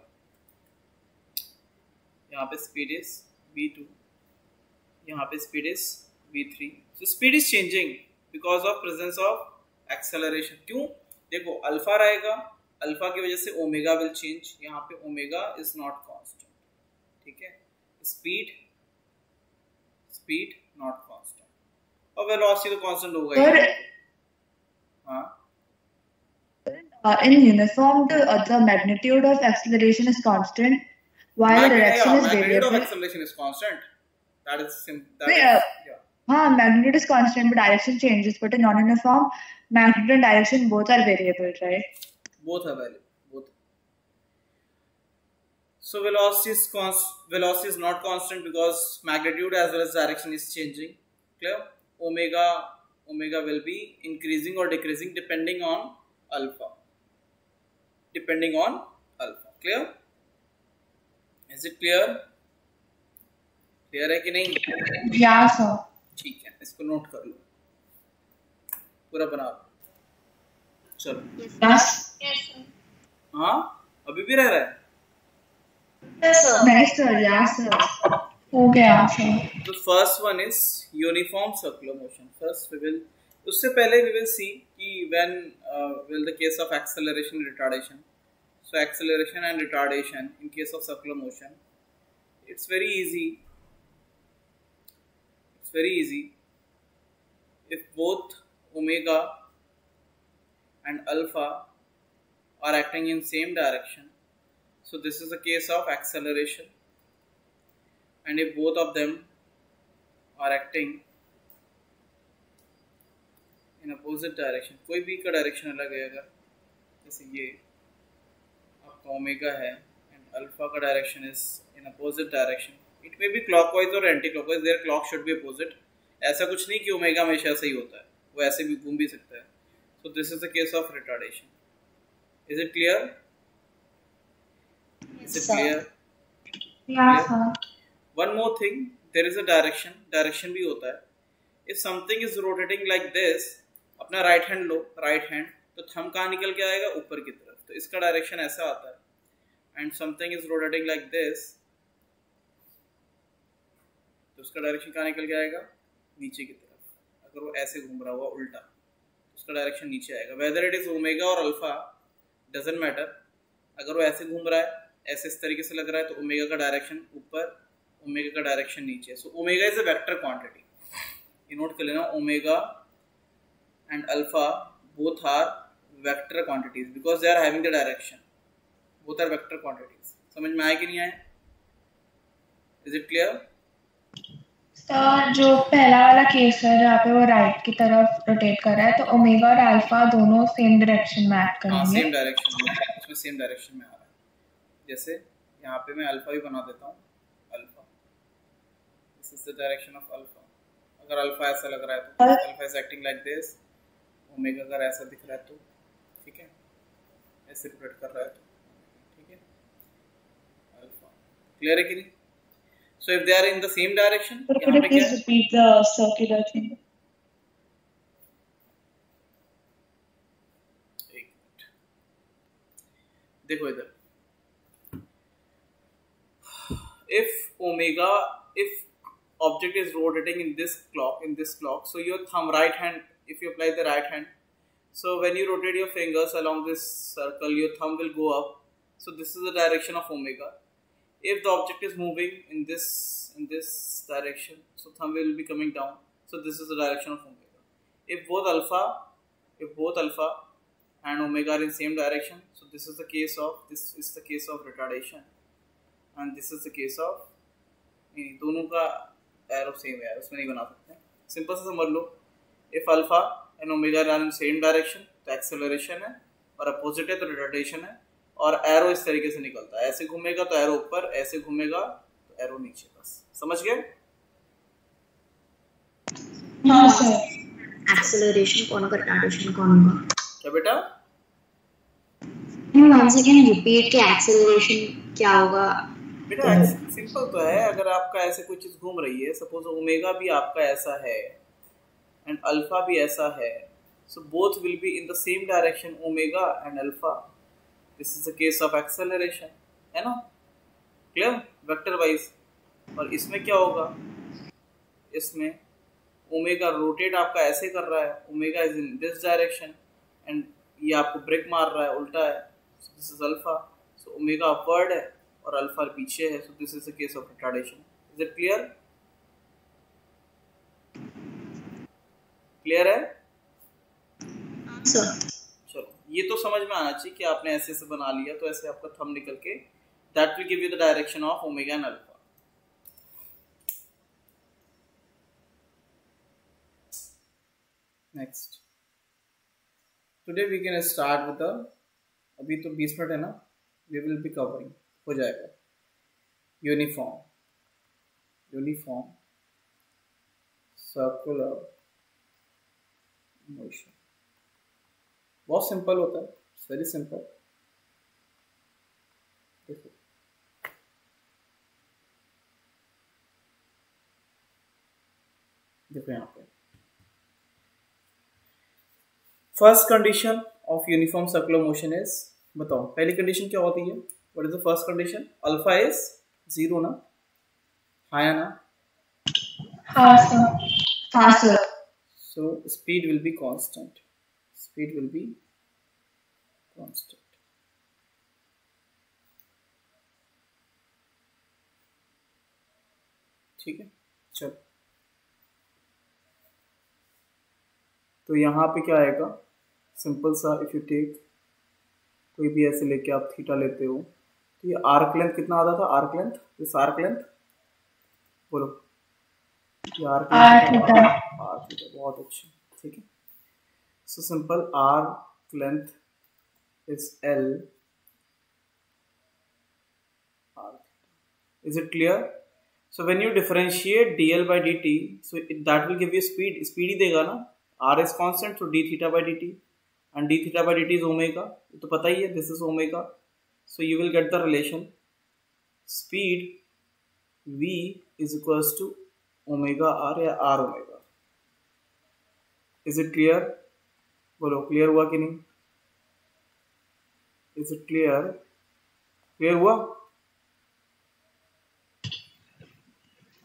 A: यहाँ पे स्पीड इज v2, यहाँ पे speed is v3। So speed is changing because of presence of acceleration. क्यों? देखो अल्फा रहेगा, अल्फा की वजह से ओमेगा विल चेंज, यहाँ पे ओमेगा इज नॉट कांस्टेंट। ठीक है, स्पीड नॉट कांस्टेंट, और वेलोसिटी तो कांस्टेंट होगा ही। हाँ,
C: in uniform the magnitude of acceleration is constant while the direction is variable.
A: Magnitude of acceleration is constant, that is simple,
C: magnitude is constant but direction changes, but in non-uniform magnitude and direction both are variable, right?
A: Both are variable, both। So velocity is not constant because magnitude as well as direction is changing। Clear? Omega will be increasing or decreasing depending on alpha, clear? Is it clear? Clear है कि नहीं?
C: Yeah sir।
A: ठीक है, इसको note कर लो, पूरा बना लो। चलो,
C: Yes
B: Yes, sir.
A: हाँ अभी भी रह रहा है?
B: Yes, sir.
C: नहीं sir, yeah sir, हो गया sir।
A: तो first one is uniform circular motion. First we will, उससे पहले वी विल सी कि when will the case of acceleration retardation. So acceleration and retardation in case of circular motion, it's very easy if both omega and alpha are acting in same direction, so this is a case of acceleration. And if both of them are acting in opposite direction, कोई भी का direction अलग है, अगर जैसे ये आपका omega है and alpha का direction is in opposite direction, it may be clockwise or anti-clockwise, their clock should be opposite. ऐसा कुछ नहीं कि ओमेगा हमेशा सही होता है, वो ऐसे भी घूम भी सकता है. So this is the case of retardation. Is it clear? Is it clear?
C: Yeah, sir.
A: One more thing, there is a direction. Direction भी होता है. If something is rotating like this, अपना right hand लो, right hand, तो thumb कहाँ निकल के आएगा? ऊपर की तरफ. तो इसका direction ऐसा आता है. And something is rotating like this, तो उसका direction कहाँ निकल के आएगा? नीचे की तरफ. अगर वो ऐसे घूम रहा हुआ उल्टा, उसका डायरेक्शन नीचे आएगा. वेदर इट इज ओमेगा और अल्फा डजंट मैटर. अगर वो ऐसे घूम रहा है, ऐसे इस तरीके से लग रहा है, तो ओमेगा का डायरेक्शन ऊपर, ओमेगा का डायरेक्शन नीचे. So omega is a vector quantity. ये नोट कर लेना, omega and alpha both are vector quantities because they are having the direction. Both are vector quantities. समझ में आया कि नहीं आया? Is it clear?
C: सर जो पहला वाला केस है जहाँ पे वो राइट की तरफ रोटेट कर रहा है, तो ओमेगा और अल्फा दोनों सेम डायरेक्शन में एक्ट करेंगे.
A: सेम डायरेक्शन में, इसमें सेम डायरेक्शन में आ रहा है. जैसे यहाँ पे मैं अल्फा भी बना देता हूँ. Alpha, this is the direction of alpha. अगर अल्फा ऐसा लग रहा है तो alpha is acting like this. Omega अगर ऐसा दिख रहा है तो ठीक है, ऐसे रोटेट कर रहा है तो ठीक है. अल्फा क्लियर है कि नहीं? So if they are in the same direction,
D: could you please repeat the circular thing?
A: देखो इधर, if omega, if object is rotating in this clock, so your thumb right hand, if you apply the right hand, so when you rotate your fingers along this circle, your thumb will go up. So this is the direction of omega. If the object is moving in this direction, so thumb will be coming down. So this is the direction of omega. If both alpha and omega are in same direction, so this is the case of retardation, and this is the case of, दोनों का arrow same है, उसमें नहीं बना सकते. Simple से समझ लो, if alpha and omega are in same direction, तो एक्सेलरेशन है, और अपोजिट है तो रिटार्डेशन है. और एरो इस तरीके से निकलता है, ऐसे घूमेगा तो एरो ऊपर, ऐसे घूमेगा तो एरो नीचे. बस समझ गए?
D: हाँ सर.
E: एक्सेलरेशन कौन होगा, रिटार्डेशन कौन होगा?
A: क्या बेटा?
E: once again रिपीट के एक्सेलरेशन क्या होगा?
A: बेटा सिंपल तो है. अगर आपका ऐसे कोई चीज घूम रही है, सपोज ओमेगा भी आपका ऐसा है एंड अल्फा भी ऐसा है, so both will be in the same direction, omega and alpha. This is the case of acceleration, है ना? क्लियर? Vector wise. और इसमें क्या होगा? इसमें ओमेगा रोटेट आपका ऐसे कर रहा है, omega is in this direction and ये आपको ब्रेक मार रहा है, उल्टा है. So this is alpha. So omega upward है और अल्फा पीछे है. So this is the case of retardation. Is it clear? Clear है?
E: सर
A: चलो, ये तो समझ में आना चाहिए कि आपने ऐसे से बना लिया तो ऐसे आपका थंब निकल के, that will give you the direction of omega and alpha. Next, today we can start with the, अभी तो 20 मिनट है ना, वी विल बी कवरिंग, हो जाएगा. Uniform circular motion. बहुत सिंपल होता है, वेरी सिंपल. देखो यहाँ पे first condition of uniform circular motion is, बताओ पहली कंडीशन क्या होती है? What is the first condition? Alpha is 0 ना? हाँ या ना?
C: हाँ सर.
D: हाँ sir.
A: So speed will be constant. ठीक है. चलो, तो यहाँ पे क्या आएगा? सिंपल सा, इफ यू टेक कोई भी ऐसे लेके आप थीटा लेते हो तो ये आर्क लेंथ कितना आता था, आर्क लेंथ, इस आर्क लेंथ बोलो, ये आर्क लेंथ, आर्क थीटा, बहुत अच्छा, ठीक है। So simple, arc length is L, is it clear? So when you differentiate dl by dt, so that will give you speed ही देगा ना, r is constant, so d theta by dt, and d theta by dt is omega, तो पता ही है, this is omega, so you will get the relation speed v is equals to omega r या r omega. Is it clear? बोलो clear हुआ कि नहीं? Is it clear? Clear हुआ?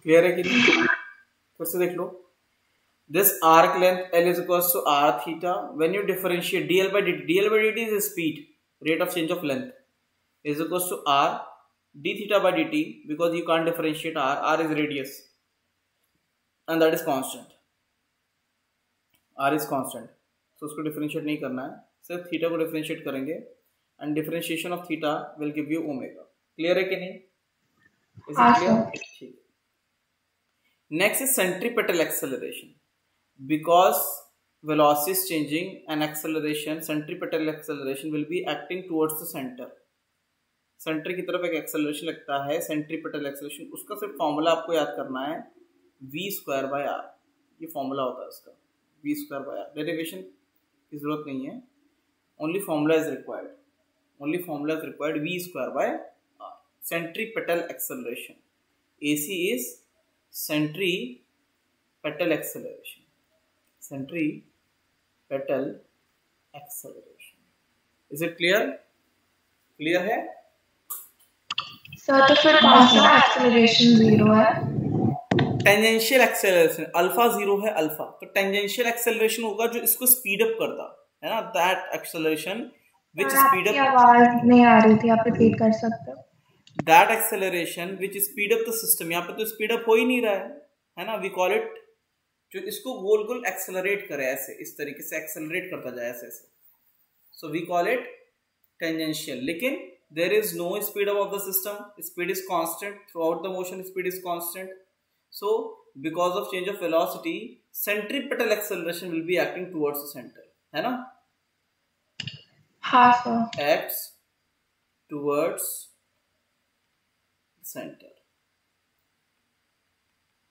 A: Clear है कि नहीं? फिर से देख लो, this arc length L is equals to r theta. When you differentiate dl by dt is the speed, rate of change of length, is equals to r d theta by dt, because you can't differentiate r is radius and that is constant, r is constant, so उसको differentiate नहीं करना है, सिर्फ theta को differentiate करेंगे and differentiation of theta will give you omega. Clear है कि नहीं? Is it clear? ठीक है. Next is centripetal acceleration. Because velocity is changing and acceleration, centripetal acceleration will be acting towards the center. Centre की तरफ एक acceleration लगता है, सेंट्रीपेटल एक्सेलरेशन, उसका सिर्फ फॉर्मूला आपको याद करना है, v स्क्वायर बाय r, ये फॉर्मूला होता है उसका, v square by r, derivation की जरूरत नहीं है, only formula is required, only formula is required, v square by r. Centripetal acceleration, AC is centripetal acceleration, centripetal acceleration. Is it clear? Clear है?
C: Sir तो फिर कौन सा एक्सेलरेशन जीरो है?
A: टेंजेंशियल एक्सेलरेशन अल्फा जीरो है, alpha, तो tangential acceleration होगा जो इसको स्पीड अप करता है ना, that acceleration which speed up,
C: आवाज नहीं आ रही थी, आप रिपीट कर सकते हो?
A: that acceleration which speed up the system, यहाँ पे तो स्पीड अप हो ही नहीं रहा है ना, we call it, जो इसको गोल गोल एक्सेलरेट करे ऐसे, इस तरीके से एक्सेलरेट करता जाए ऐसे ऐसे, so we call it tangential. लेकिन there is no speed up of the system, speed is constant throughout the motion, speed is constant, so because of change of velocity centripetal acceleration will be acting towards the center, है ना?
C: हाँ sir,
A: acts towards center,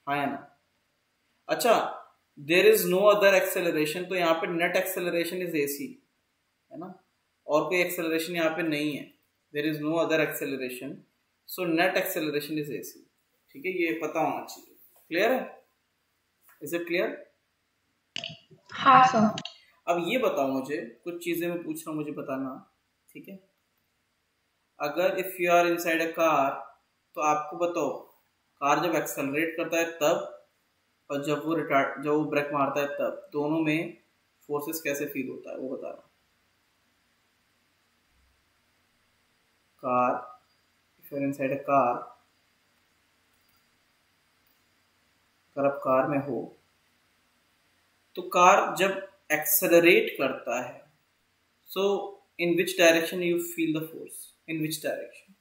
A: हाँ है ना? अच्छा, there is no other acceleration, तो यहाँ पे net acceleration is AC, है ना, और कोई acceleration यहाँ पे नहीं है, there is no other acceleration, so net acceleration is AC, ठीक है, ये पता होना चाहिए, क्लियर है? Is it clear?
C: हाँ सर.
A: अब ये बताओ मुझे, कुछ चीजें मैं पूछ रहा हूँ, मुझे बताना, ठीक है? अगर if you are inside a car, तो आपको बताओ, कार जब एक्सेलरेट करता है तब, और जब वो ब्रेक मारता है तब, दोनों में फोर्सेस कैसे फील होता है वो बताना. Car, if you are inside a car, अगर आप कार में हो, तो कार जब एक्सेलरेट करता है, so in which direction you feel the force, in which direction?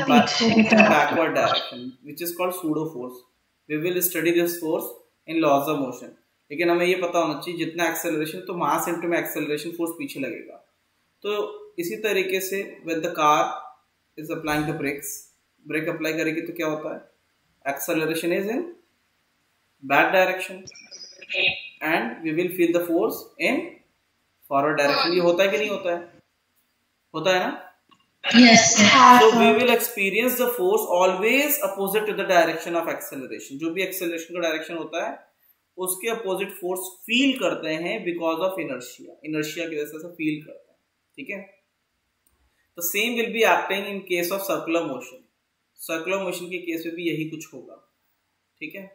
A: Backward direction, which is called pseudo force. We will study this force in laws of motion. लेकिन हमें ये पता होना चाहिए, जितना एक्सेलरेशन तो मास इनटू में एक्सेलरेशन फोर्स पीछे लगेगा. तो इसी तरीके से when the car is applying the brakes, break apply करेगी तो क्या होता है, acceleration is in back direction and we will feel the force in forward direction. ये होता है कि नहीं होता है? होता है ना?
D: Yes.
A: So we will experience the force always opposite to the direction of acceleration. जो भी acceleration का direction होता है, उसके opposite force feel करते हैं because of inertia. Inertia की वजह से feel करते हैं, ठीक है? The same will be acting in case of circular motion. Circular motion के केस में भी यही कुछ होगा, ठीक है?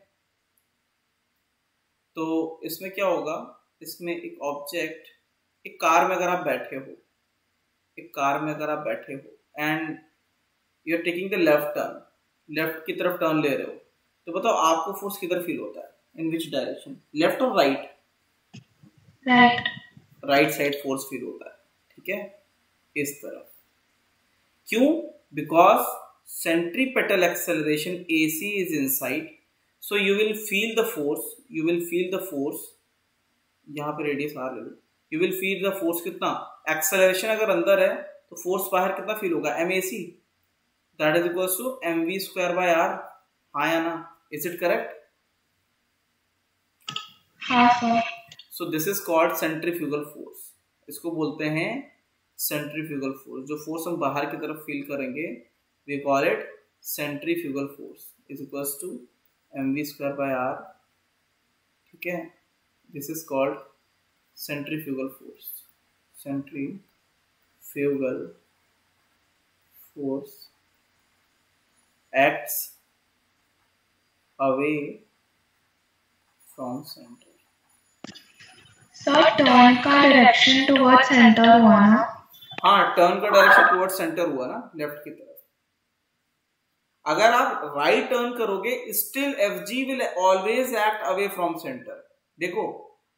A: तो इसमें क्या होगा, इसमें एक ऑब्जेक्ट, एक कार में अगर आप बैठे हो, एक कार में अगर आप बैठे हो and you are taking the left turn, left की तरफ टर्न ले रहे हो, तो बताओ आपको फोर्स किधर फील होता है, इन विच डायरेक्शन, लेफ्ट और right?
C: Right.
A: Right side force feel होता है, ठीक है, इस तरफ। क्यों? Because centripetal acceleration AC is inside, so you will feel the force, यहाँ पे रेडियस R ले लो, you will feel the force कितना, एक्सेलरेशन अगर अंदर है तो फोर्स बाहर कितना फील होगा, MAC, that is equal to mv²/r। हाँ या ना? Is it correct?
C: हाँ sir.
A: So this is called centrifugal force, इसको बोलते हैं सेंट्रीफ्यूगल फोर्स। जो फोर्स हम बाहर की तरफ फील करेंगे we call it centrifugal force is equal to mv²/r, ठीक है। This is called centrifugal force, centrifugal force acts away from center।
C: Sir turn का डायरेक्शन टुवर्ड सेंटर हुआ ना?
A: हाँ, टर्न का डायरेक्शन टुवर्ड सेंटर हुआ ना, लेफ्ट की तरफ। अगर आप राइट टर्न करोगे still FG will always act away from centre. देखो,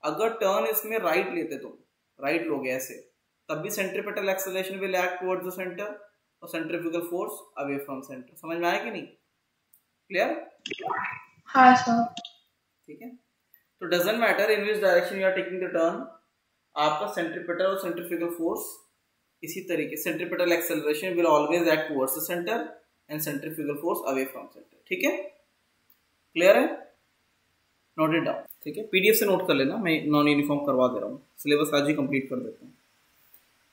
A: अगर टर्न इसमें राइट लेते तुम, राइट लोगे ऐसे, तब भी centripetal acceleration will act towards the centre और centrifugal force away from centre. समझ में आया कि नहीं? क्लियर?
C: हाँ सर।
A: ठीक है, तो doesn't matter in which direction you are taking the turn, आपका सेंट्रीपेटल और सेंट्रीफ्यूगल फोर्स इसी तरीके, centripetal acceleration will always act towards the centre and centrifugal force away from centre. ठीक है, क्लियर है? नोट इट डाउन, ठीक है। PDF से नोट कर लेना, मैं नॉन यूनिफॉर्म करवा दे रहा हूँ, सिलेबस आज ही कंप्लीट कर देता हूँ,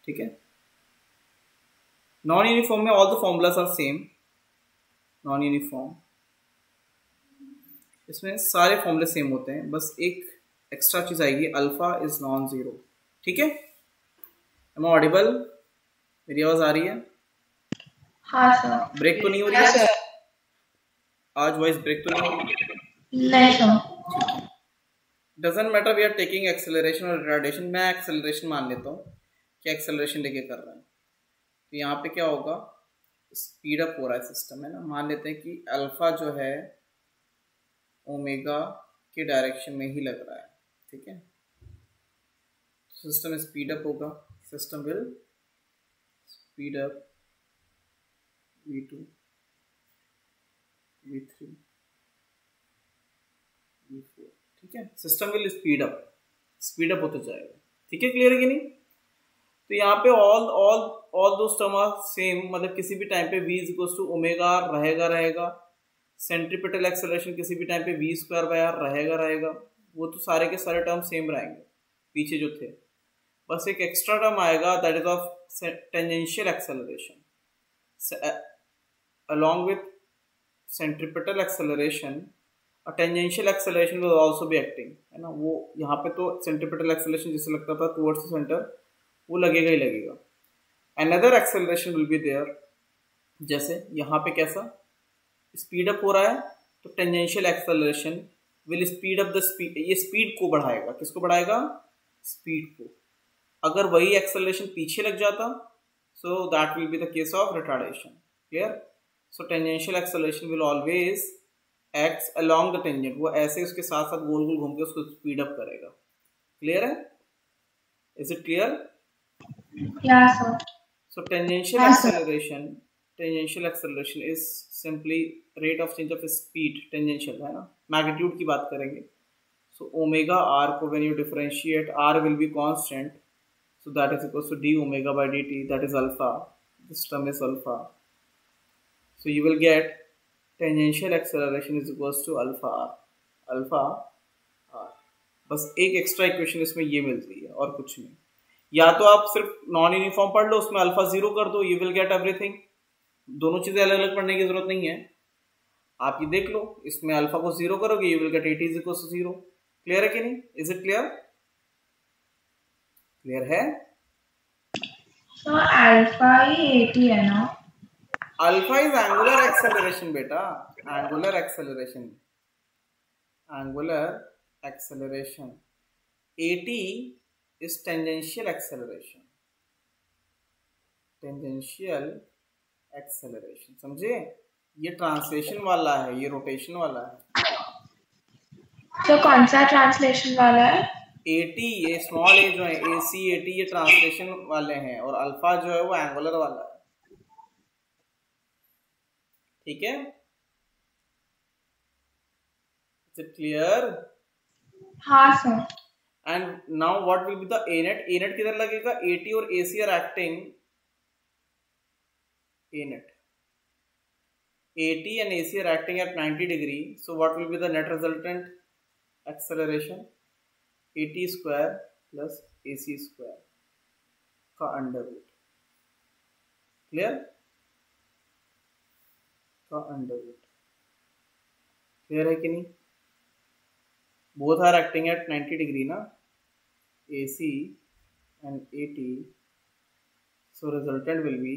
A: ठीक है। नॉन यूनिफॉर्म में all the formulas are same, non uniform इसमें सारे फॉर्मूले सेम होते हैं, बस एक एक्स्ट्रा चीज आएगी, अल्फा इज नॉन जीरो, ठीक है। Am I audible? मेरी आवाज आ रही है?
C: हाँ सर।
A: ब्रेक तो नहीं हो रही है आज? वॉइस ब्रेक तो नहीं हो रही?
C: नहीं sir.
A: Doesn't matter we are taking acceleration और रिटार्डेशन। मैं एक्सेलरेशन मान लेता हूँ कि एक्सेलरेशन लेके कर रहा है, तो यहाँ पे क्या होगा, स्पीड अप हो रहा है सिस्टम, है ना। मान लेते हैं कि अल्फा जो है ओमेगा के डायरेक्शन में ही लग रहा है, ठीक है। सिस्टम स्पीड अप होगा, system will speed up V2 V3 V4, ठीक है। सिस्टम विल स्पीड अप होते जाएगा, ठीक है। क्लियर है कि नहीं? तो यहाँ पे all those term are same, मतलब किसी भी टाइम पे v is equal to omega रहेगा। सेंट्रीपेटल एक्सेलरेशन किसी भी टाइम पे v²/r रहेगा। वो तो सारे के सारे टर्म सेम रहेंगे पीछे जो थे, बस एक एक्स्ट्रा टर्म आएगा that is of tangential acceleration. along with centripetal acceleration a tangential acceleration will also be acting, है ना। वो यहाँ पे तो centripetal acceleration जिसे लगता था towards the center, वो लगेगा ही लगेगा। another acceleration will be there, जैसे यहाँ पे कैसा स्पीड अप हो रहा है, तो tangential acceleration will speed up the speed, ये स्पीड को बढ़ाएगा। किसको बढ़ाएगा? स्पीड को। अगर वही एक्सेलरेशन पीछे लग जाता, so that will be the case of retardation. Clear? So tangential acceleration will always acts along the tangent, वो ऐसे उसके साथ साथ गोल गोल घूम के उसको स्पीड अप करेगा। क्लियर है? Is it clear?
C: Yes sir.
A: So tangential acceleration is simply rate of change of speed, tangential है ना, मैग्नीट्यूड की बात करेंगे। सो ओमेगा आर को when you differentiate, r will be constant, so that is equal to d omega by d t, that is alpha, this term is alpha. So you will get tangential acceleration is equal to alpha are. बस एक extra equation इसमें ये मिलती है और कुछ नहीं। या तो आप सिर्फ नॉन यूनिफॉर्म पढ़ लो, उसमें अल्फा 0 कर दो, यू विल गेट एवरीथिंग। दोनों चीजें अलग अलग पढ़ने की जरूरत नहीं है, आप ये देख लो, इसमें अल्फा को 0 करोगे you will get 80 is equal to 0। Clear है कि नहीं? Is it clear? क्लियर है?
C: सो अल्फा ही 80 है ना?
A: अल्फा इज एंगुलर एक्सेलरेशन बेटा, angular acceleration. 80 is tangential acceleration, समझे? ये ट्रांसलेशन वाला है, ये रोटेशन वाला है।
C: तो कौन सा ट्रांसलेशन वाला है?
A: एटी, ये स्मॉल ए जो है AC AT ये ट्रांसलेशन वाले हैं और अल्फा जो है वो एंगुलर वाला है, ठीक है। Is it clear?
C: हाँ sir.
A: And now what will be the A net? A net किधर लगेगा? AT और AC are acting, A net, AT and AC are acting at 90 degree. So what will be the net resultant acceleration? AT square plus AC square का under root, clear? का under root, clear है कि नहीं? Both are acting at 90 degree ना, AC and AT. So resultant will be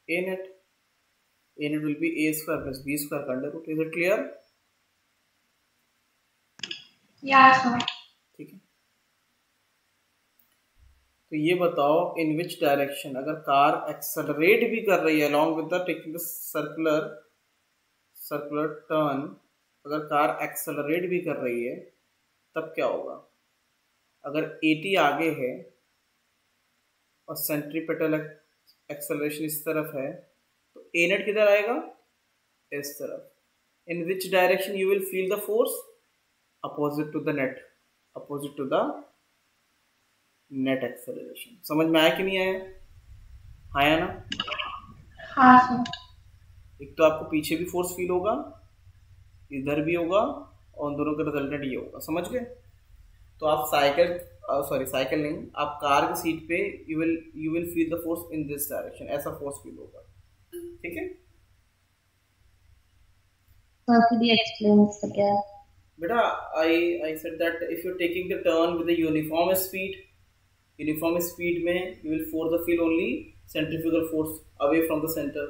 A: A net. A net will be A square plus B square का under root. Is it clear?
C: या sir.
A: ठीक है, तो ये बताओ इन विच डायरेक्शन, अगर car accelerate भी कर रही है along with the taking the circular turn, अगर कार एक्सेलरेट भी कर रही है तब क्या होगा? अगर AT आगे है और सेंट्रीपेटल एक्सेलरेशन इस तरफ है तो A net किधर आएगा? इस तरफ. In which direction you will feel the force? Opposite to the net, opposite to the net acceleration. समझ में आया कि नहीं आया? आया ना?
C: हाँ सर।
A: एक तो आपको पीछे भी फोर्स फील होगा, इधर भी होगा, और उन दोनों का रिजल्टेंट ये होगा. समझ गए? तो आप साइकिल नहीं, आप कार की सीट पे you will feel the force in this direction, ऐसा फोर्स फील होगा. ठीक है
E: Could you explain this again?
A: बेटा, I said that if you're taking the turn with a uniform speed में you will feel only centrifugal force away from the center.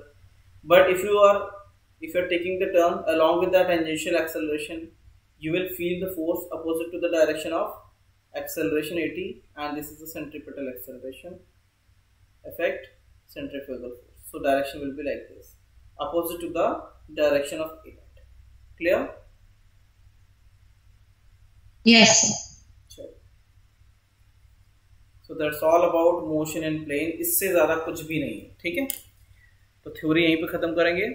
A: But if you're taking the turn along with that tangential acceleration, you will feel the force opposite to the direction of acceleration AT, and this is the centripetal acceleration effect, centrifugal force. So direction will be like this, opposite to the direction of A net. Clear?
E: Yes, sir.
A: So that's all about motion in plane. इससे ज़्यादा कुछ भी नहीं है. ठीक है, तो theory यहीं पे ख़त्म करेंगे.